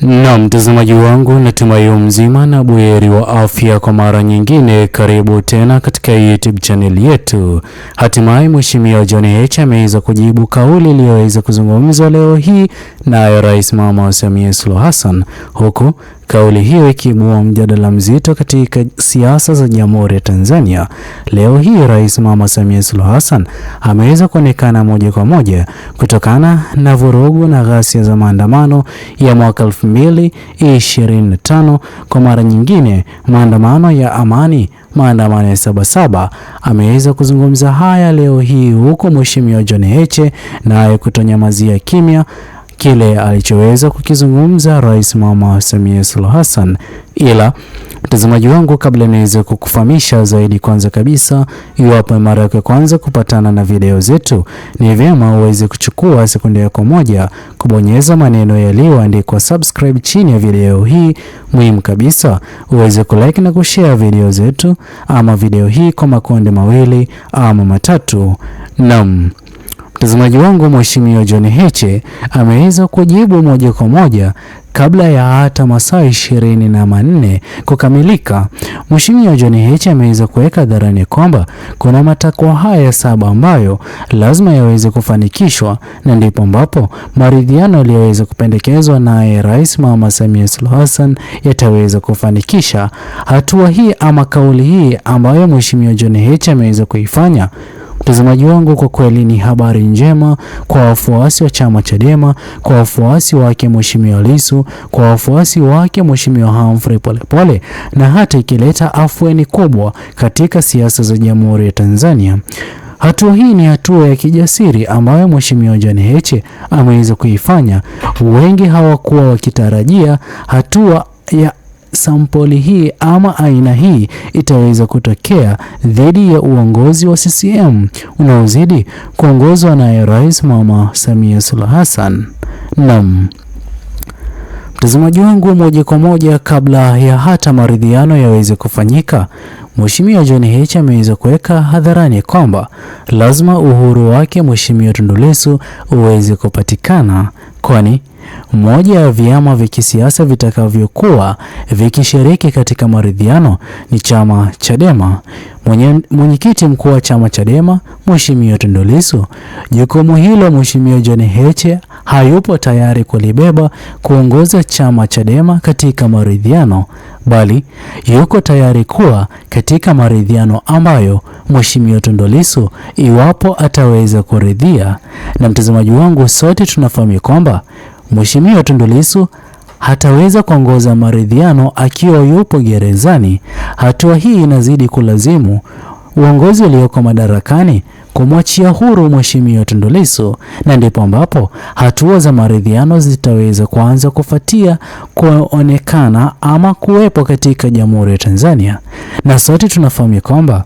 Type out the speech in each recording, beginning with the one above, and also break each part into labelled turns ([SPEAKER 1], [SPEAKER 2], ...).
[SPEAKER 1] Na mtazamaji wangu, natumai mzima na buheri wa afya. Kwa mara nyingine, karibu tena katika YouTube channel yetu. Hatimaye Mheshimiwa John Heche ameweza kujibu kauli iliyoweza kuzungumzwa leo hii na Rais Mama Samia Suluhu Hassan, huku kauli hiyo ikiibua mjadala mzito katika siasa za Jamhuri ya Tanzania. Leo hii Rais Mama Samia Suluhu Hassan ameweza kuonekana moja kwa moja kutokana na vurugu na ghasia za maandamano ya mwaka 2025. Kwa mara nyingine, maandamano ya amani, maandamano ya Sabasaba. Ameweza kuzungumza haya leo hii, huko Mheshimiwa John Heche naye kutonyamazia kimya kile alichoweza kukizungumza Rais Mama Samia Suluhu Hassan. Ila mtazamaji wangu, kabla niweze kukufahamisha zaidi, kwanza kabisa, iwapo mara yako kwanza kupatana na video zetu, ni vyema uweze kuchukua sekunde yako moja kubonyeza maneno yaliyoandikwa subscribe chini ya video hii. Muhimu kabisa uweze kulike na kushare video zetu ama video hii kwa makundi mawili ama matatu. Naam, mtazamaji wangu, Mheshimiwa John Heche ameweza kujibu moja kwa moja kabla ya hata masaa 24 kukamilika. Mheshimiwa John Heche ameweza kuweka hadharani kwamba kuna matakwa haya 7 ambayo lazima yaweze kufanikishwa, na ndipo ambapo maridhiano yaliyoweza kupendekezwa naye Rais Mama Samia Suluhu Hassan yataweza kufanikisha hatua hii ama kauli hii ambayo Mheshimiwa John Heche ameweza kuifanya. Mtazamaji wangu, kwa kweli ni habari njema kwa wafuasi wa chama Chadema, kwa wafuasi wake Mheshimiwa Lissu, kwa wafuasi wake Mheshimiwa Humphrey Polepole, na hata ikileta afueni kubwa katika siasa za Jamhuri ya Tanzania. Hatua hii ni hatua ya kijasiri ambayo Mheshimiwa John Heche ameweza kuifanya. Wengi hawakuwa wakitarajia hatua ya sampoli hii ama aina hii itaweza kutokea dhidi ya uongozi wa CCM unaozidi kuongozwa na Rais Mama Samia Suluhu Hassan. Naam, mtazamaji wangu, moja kwa moja, kabla ya hata maridhiano yaweze kufanyika, Mheshimiwa John Heche ameweza kuweka hadharani kwamba lazima uhuru wake Mheshimiwa Tundu Lissu uweze kupatikana, kwani moja ya vyama vya kisiasa vitakavyokuwa vikishiriki katika maridhiano ni chama Chadema. Mwenyekiti mkuu wa chama Chadema Mheshimiwa Tundu Lissu, jukumu hilo Mheshimiwa John Heche hayupo tayari kulibeba kuongoza chama Chadema katika maridhiano, bali yuko tayari kuwa katika maridhiano ambayo Mheshimiwa Tundu Lissu iwapo ataweza kuridhia. Na mtazamaji wangu, sote tunafahamu kwamba Mheshimiwa Tundu Lissu hataweza kuongoza maridhiano akiwa yupo gerezani. Hatua hii inazidi kulazimu uongozi ulioko madarakani kumwachia huru Mheshimiwa Tundu Lissu, na ndipo ambapo hatua za maridhiano zitaweza kuanza kufuatia kuonekana ama kuwepo katika Jamhuri ya Tanzania. Na sote tunafahamu kwamba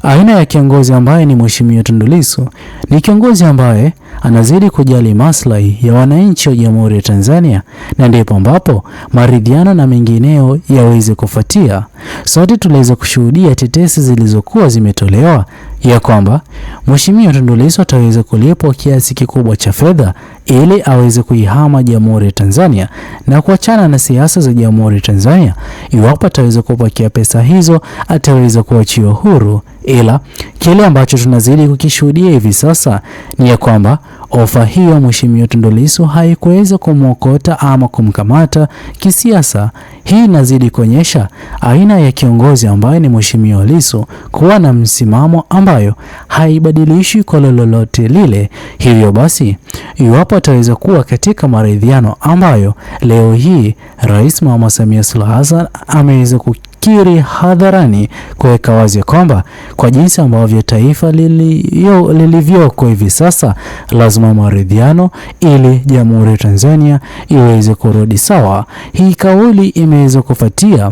[SPEAKER 1] aina ya kiongozi ambaye ni Mheshimiwa Tundu Lissu ni kiongozi ambaye anazidi kujali maslahi ya wananchi wa Jamhuri ya Tanzania, na ndipo ambapo maridhiano na mengineo yaweze kufuatia. Sote tuliweza kushuhudia tetesi zilizokuwa zimetolewa ya kwamba Mheshimiwa Tundu Lissu ataweza kulipwa kiasi kikubwa cha fedha ili aweze kuihama Jamhuri ya Tanzania na kuachana na siasa za Jamhuri ya Tanzania. Iwapo ataweza kupokea pesa hizo, ataweza kuachiwa huru. Ila kile ambacho tunazidi kukishuhudia hivi sasa ni ya kwamba ofa hiyo Mheshimiwa Tundu Lissu haikuweza kumwokota ama kumkamata kisiasa. Hii inazidi kuonyesha aina ya kiongozi ambaye ni Mheshimiwa Lissu kuwa na msimamo ambayo haibadilishwi kwa lolote lile. Hivyo basi, iwapo ataweza kuwa katika maridhiano ambayo leo hii Rais Mama Samia Suluhu Hassan ameweza kiri hadharani kuweka wazi kwamba kwa jinsi ambavyo taifa lilivyoko hivi sasa, lazima maridhiano ili Jamhuri ya Tanzania iweze kurudi sawa. Hii kauli imeweza kufuatia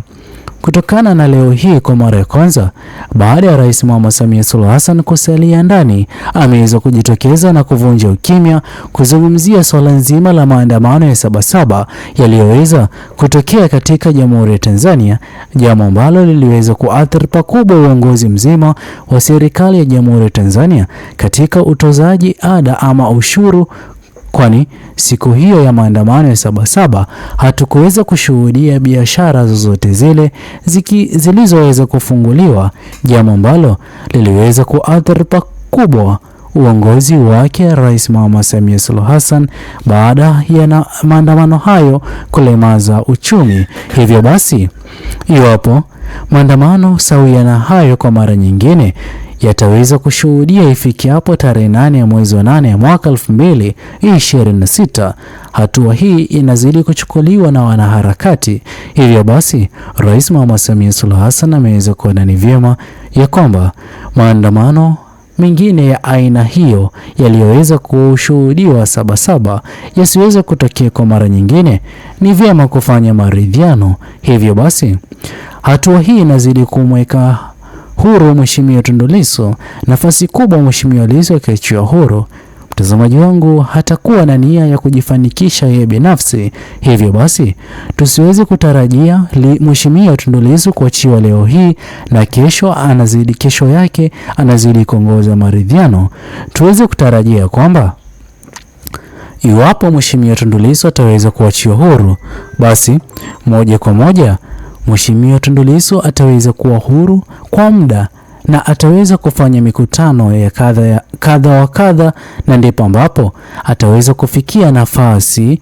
[SPEAKER 1] kutokana na leo hii kwa mara ya kwanza baada ya Rais Mama Samia Suluhu Hassan kusalia ndani, ameweza kujitokeza na kuvunja ukimya kuzungumzia swala nzima la maandamano ya Sabasaba yaliyoweza kutokea katika Jamhuri ya Tanzania, jambo ambalo liliweza kuathiri pakubwa uongozi mzima wa serikali ya Jamhuri ya Tanzania katika utozaji ada ama ushuru kwani siku hiyo ya maandamano ya Sabasaba hatukuweza kushuhudia biashara zozote zile zilizoweza kufunguliwa, jambo ambalo liliweza kuathiri pakubwa uongozi wake Rais Mama Samia Suluhu Hassan baada ya maandamano hayo kulemaza uchumi. Hivyo basi, iwapo maandamano sawia na hayo kwa mara nyingine yataweza kushuhudia ifikiapo tarehe 8 ya mwezi wa 8 ya mwaka 2026, hatua hii inazidi kuchukuliwa na wanaharakati. Hivyo basi, Rais Mama Samia Suluhu Hassan ameweza kuona ni vyema ya kwamba maandamano mengine ya aina hiyo yaliyoweza kushuhudiwa Sabasaba yasiweze kutokea kwa mara nyingine. Ni vyema kufanya maridhiano. Hivyo basi, hatua hii inazidi kumweka huru Mheshimiwa Tundu Lissu. Nafasi kubwa Mheshimiwa Lissu akiachiwa huru, mtazamaji wangu, hatakuwa na nia ya kujifanikisha yeye binafsi. Hivyo basi, tusiwezi kutarajia Mheshimiwa Tundu Lissu kuachiwa leo hii na kesho yake anazidi kuongoza maridhiano. Tuweze kutarajia kwamba iwapo Mheshimiwa Tundu Lissu ataweza kuachiwa huru, basi moja kwa moja Mheshimiwa Tundu Lissu ataweza kuwa huru kwa muda na ataweza kufanya mikutano ya kadha wa kadha, na ndipo ambapo ataweza kufikia nafasi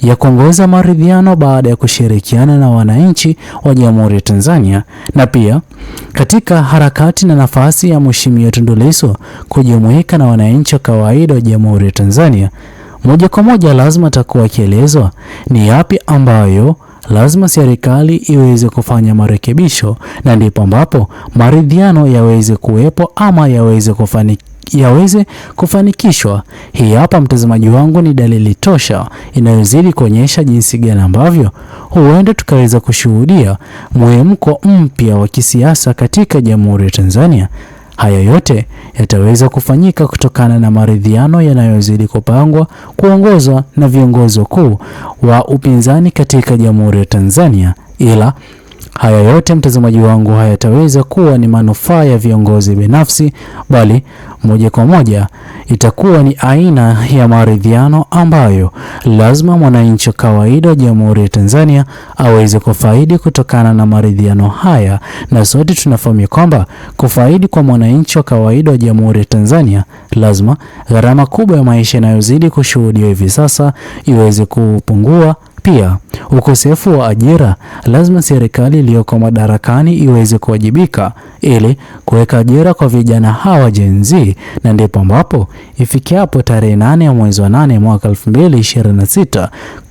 [SPEAKER 1] ya kuongoza maridhiano baada ya kushirikiana na wananchi wa Jamhuri ya Tanzania. Na pia katika harakati na nafasi ya Mheshimiwa Tundu Lissu kujumuika na wananchi wa kawaida wa Jamhuri ya Tanzania, moja kwa moja lazima atakuwa akielezwa ni yapi ambayo lazima serikali iweze kufanya marekebisho, na ndipo ambapo maridhiano yaweze kuwepo ama yaweze kufanikishwa. Hii hapa, mtazamaji wangu, ni dalili tosha inayozidi kuonyesha jinsi gani ambavyo huenda tukaweza kushuhudia mwamko mpya wa kisiasa katika Jamhuri ya Tanzania. Haya yote yataweza kufanyika kutokana na maridhiano yanayozidi kupangwa kuongozwa na viongozi wakuu wa upinzani katika Jamhuri ya Tanzania. Ila haya yote, mtazamaji wangu, hayataweza kuwa ni manufaa ya viongozi binafsi, bali moja kwa moja itakuwa ni aina ya maridhiano ambayo lazima mwananchi wa kawaida wa Jamhuri ya Tanzania aweze kufaidi kutokana na maridhiano haya. Na sote tunafahamu kwamba kufaidi kwa mwananchi wa kawaida wa Jamhuri ya Tanzania, lazima gharama kubwa ya maisha inayozidi kushuhudiwa hivi sasa iweze kupungua. Pia ukosefu wa ajira, lazima serikali iliyoko madarakani iweze kuwajibika ili kuweka ajira kwa vijana hawa Gen Z, na ndipo ambapo ifikiapo tarehe 8 ya mwezi wa 8 mwaka 2026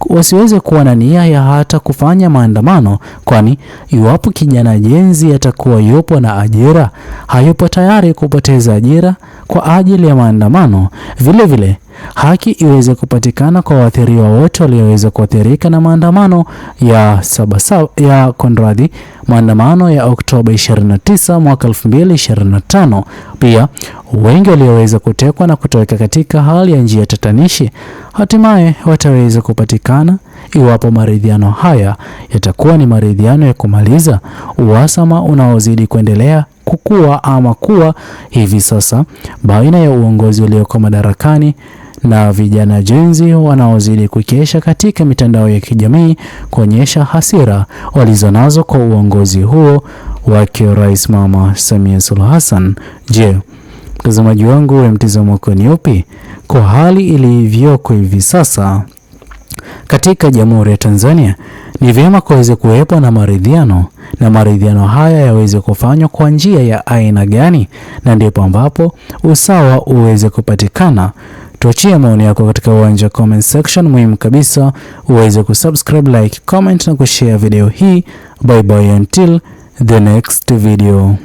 [SPEAKER 1] wasiweze kuwa na nia ya hata kufanya maandamano, kwani iwapo kijana Gen Z atakuwa yupo na ajira, hayupo tayari kupoteza ajira kwa ajili ya maandamano. Vile vile haki iweze kupatikana kwa waathiriwa wote walioweza kuathirika na maandamano ya maandamano ya Oktoba 29 mwaka 2025. Pia wengi walioweza kutekwa na kutoweka katika hali ya njia tatanishi hatimaye wataweza kupatikana iwapo maridhiano haya yatakuwa ni maridhiano ya kumaliza uhasama unaozidi kuendelea kukua ama kuwa hivi sasa baina ya uongozi ulioko madarakani na vijana Gen Z wanaozidi kukesha katika mitandao ya kijamii kuonyesha hasira walizonazo kwa uongozi huo wake Rais Mama Samia Suluhu Hassan. Je, mtazamaji wangu, mtazamo wako ni upi kwa hali ilivyoko hivi sasa katika Jamhuri ya Tanzania? Ni vyema kuweze kuwepo na maridhiano, na maridhiano haya yaweze kufanywa kwa njia ya aina gani, na ndipo ambapo usawa uweze kupatikana? Tuachie maoni yako katika uwanja comment section. Muhimu kabisa uweze kusubscribe, like, comment na kushare video hii. Bye bye until the next video.